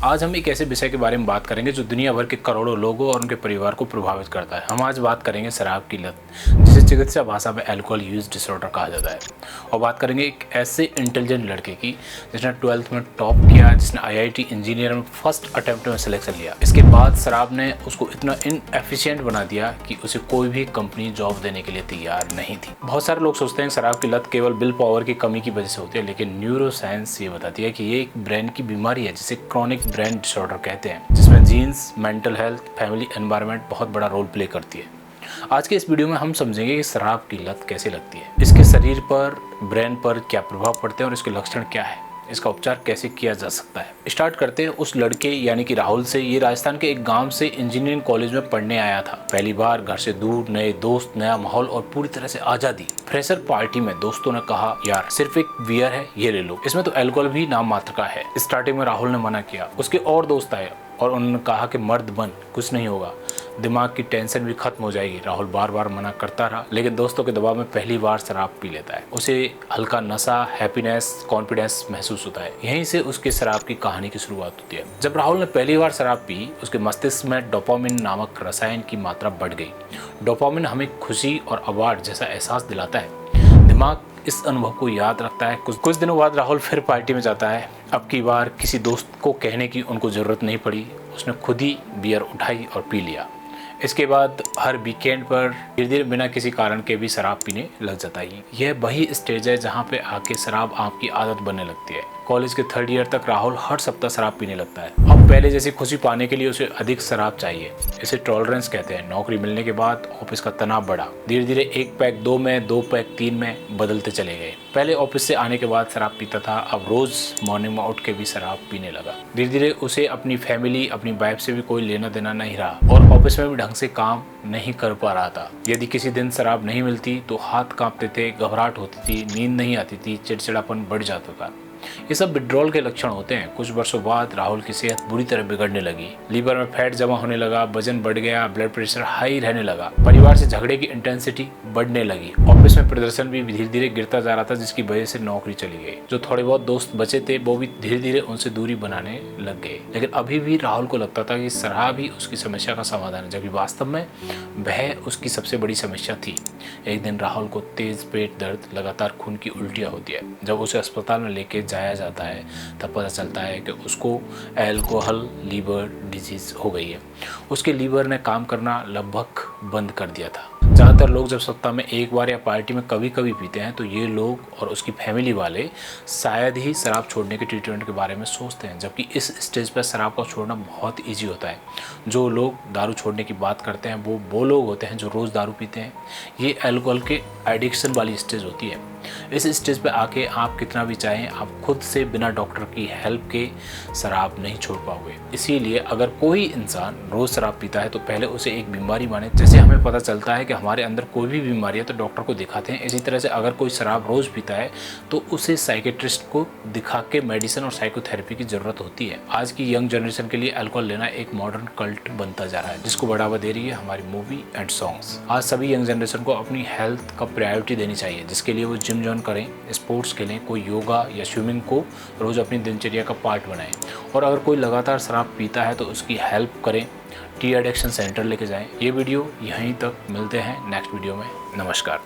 आज हम एक ऐसे विषय के बारे में बात करेंगे जो दुनिया भर के करोड़ों लोगों और उनके परिवार को प्रभावित करता है। हम आज बात करेंगे शराब की लत, जिसे चिकित्सा भाषा में अल्कोहल यूज डिसऑर्डर कहा जाता है। और बात करेंगे एक ऐसे इंटेलिजेंट लड़के की जिसने 12th में टॉप किया, जिसने IIT इंजीनियर में फर्स्ट अटेम्प्ट में सिलेक्शन लिया। इसके बाद शराब ने उसको इतना इनएफिशिएंट बना दिया कि उसे कोई भी कंपनी जॉब देने के लिए तैयार नहीं थी। बहुत सारे लोग सोचते हैं शराब की लत केवल विल पावर की कमी की वजह से होती है, लेकिन न्यूरो साइंस ये बताती है कि ये एक ब्रेन की बीमारी है जिसे क्रॉनिक ब्रेन डिसऑर्डर कहते हैं, जिसमें genes, mental health, family environment बहुत बड़ा रोल प्ले करती है। आज के इस वीडियो में हम समझेंगे कि शराब की लत कैसे लगती है, इसके शरीर पर, ब्रेन पर क्या प्रभाव पड़ते हैं और इसके लक्षण क्या है, इसका उपचार कैसे किया जा सकता है। स्टार्ट करते हैं उस लड़के यानी कि राहुल से। ये राजस्थान के एक गांव से इंजीनियरिंग कॉलेज में पढ़ने आया था। पहली बार घर से दूर, नए दोस्त, नया माहौल और पूरी तरह से आज़ादी। फ्रेशर पार्टी में दोस्तों ने कहा, यार सिर्फ एक बियर है, ये ले लो, इसमें तो अल्कोहल भी नाम मात्र का है। स्टार्टिंग में राहुल ने मना किया। उसके और दोस्त आए और उन्होंने कहा कि मर्द बन, कुछ नहीं होगा, दिमाग की टेंशन भी खत्म हो जाएगी। राहुल बार बार मना करता रहा, लेकिन दोस्तों के दबाव में पहली बार शराब पी लेता है। उसे हल्का नशा, हैप्पीनेस, कॉन्फिडेंस महसूस होता है। यहीं से उसके शराब की कहानी की शुरुआत होती है। जब राहुल ने पहली बार शराब पी, उसके मस्तिष्क में डोपामिन नामक रसायन की मात्रा बढ़ गई। डोपामिन हमें खुशी और अवार्ड जैसा एहसास दिलाता है। दिमाग इस अनुभव को याद रखता है। कुछ दिनों बाद राहुल फिर पार्टी में जाता है। अब की बार किसी दोस्त को कहने की उनको ज़रूरत नहीं पड़ी, उसने खुद ही बियर उठाई और पी लिया। इसके बाद हर वीकेंड पर धीरे धीरे बिना किसी कारण के भी शराब पीने लग जाता है। यह वही स्टेज है जहाँ पे आके शराब आपकी आदत बनने लगती है। कॉलेज के 3rd ईयर तक राहुल हर सप्ताह शराब पीने लगता है। अब पहले जैसी खुशी पाने के लिए उसे अधिक शराब चाहिए। इसे टॉलरेंस कहते हैं। नौकरी मिलने के बाद ऑफिस का तनाव बढ़ा। धीरे धीरे 1 पैक 2 में, 2 पैक 3 में बदलते चले गए। पहले ऑफिस से आने के बाद शराब पीता था, अब रोज मॉर्निंग में उठ के भी शराब पीने लगा। धीरे धीरे उसे अपनी फैमिली, अपनी वाइफ से भी कोई लेना देना नहीं रहा और ऑफिस में भी ढंग से काम नहीं कर पा रहा था। यदि किसी दिन शराब नहीं मिलती तो हाथ कांपते थे, घबराहट होती थी, नींद नहीं आती थी, चिड़चिड़ापन बढ़ जाता था। ये सब विड्रॉल के लक्षण होते हैं। कुछ वर्षों बाद राहुल की सेहत बुरी तरह बिगड़ने लगी। लीवर में फैट जमा होने लगा, वजन बढ़ गया, ब्लड प्रेशर हाई रहने लगा। परिवार से झगड़े की इंटेंसिटी बढ़ने लगी। ऑफिस में प्रदर्शन भी धीरे धीरे गिरता जा रहा था, जिसकी वजह से नौकरी चली गई। जो थोड़े बहुत दोस्त बचे थे वो भी धीरे धीरे उनसे दूरी बनाने लग गए। लेकिन अभी भी राहुल को लगता था कि शराब ही उसकी समस्या का समाधान है, जबकि वास्तव में वह उसकी सबसे बड़ी समस्या थी। एक दिन राहुल को तेज पेट दर्द, लगातार खून की उल्टियाँ होती है। जब उसे अस्पताल में लेके जाया जाता है तब पता चलता है कि उसको अल्कोहल लीवर डिजीज हो गई है। उसके लीवर ने काम करना लगभग बंद कर दिया था। ज़्यादातर लोग जब सप्ताह में 1 बार या पार्टी में कभी कभी पीते हैं तो ये लोग और उसकी फैमिली वाले शायद ही शराब छोड़ने के ट्रीटमेंट के बारे में सोचते हैं, जबकि इस स्टेज पर शराब को छोड़ना बहुत ईजी होता है। जो लोग दारू छोड़ने की बात करते हैं वो लोग होते हैं जो रोज़ दारू पीते हैं। ये अल्कोहल के एडिक्शन वाली स्टेज होती है। इस स्टेज पे आके आप कितना भी चाहें, आप खुद से बिना डॉक्टर की हेल्प के शराब नहीं छोड़ पाओगे। इसीलिए अगर कोई इंसान रोज़ शराब पीता है तो पहले उसे एक बीमारी माने। जैसे हमें पता चलता है कि हमारे अंदर कोई भी बीमारी है तो डॉक्टर को दिखाते हैं, इसी तरह से अगर कोई शराब रोज़ पीता है तो उसे साइकेट्रिस्ट को दिखा के मेडिसिन और साइकोथेरेपी की ज़रूरत होती है। आज की यंग जनरेशन के लिए अल्कोहल लेना एक मॉडर्न कल्ट बनता जा रहा है, जिसको बढ़ावा दे रही है हमारी मूवी एंड सॉन्ग्स। आज सभी यंग जनरेशन को अपनी हेल्थ का प्रायोरिटी देनी चाहिए, जिसके लिए वो जिम जॉइन करें, स्पोर्ट्स खेलें, कोई योगा या स्विमिंग को रोज़ अपनी दिनचर्या का पार्ट बनाएं। और अगर कोई लगातार शराब पीता है तो उसकी हेल्प करें, टी एडिक्शन सेंटर लेके जाएं। ये वीडियो यहीं तक, मिलते हैं नेक्स्ट वीडियो में। नमस्कार।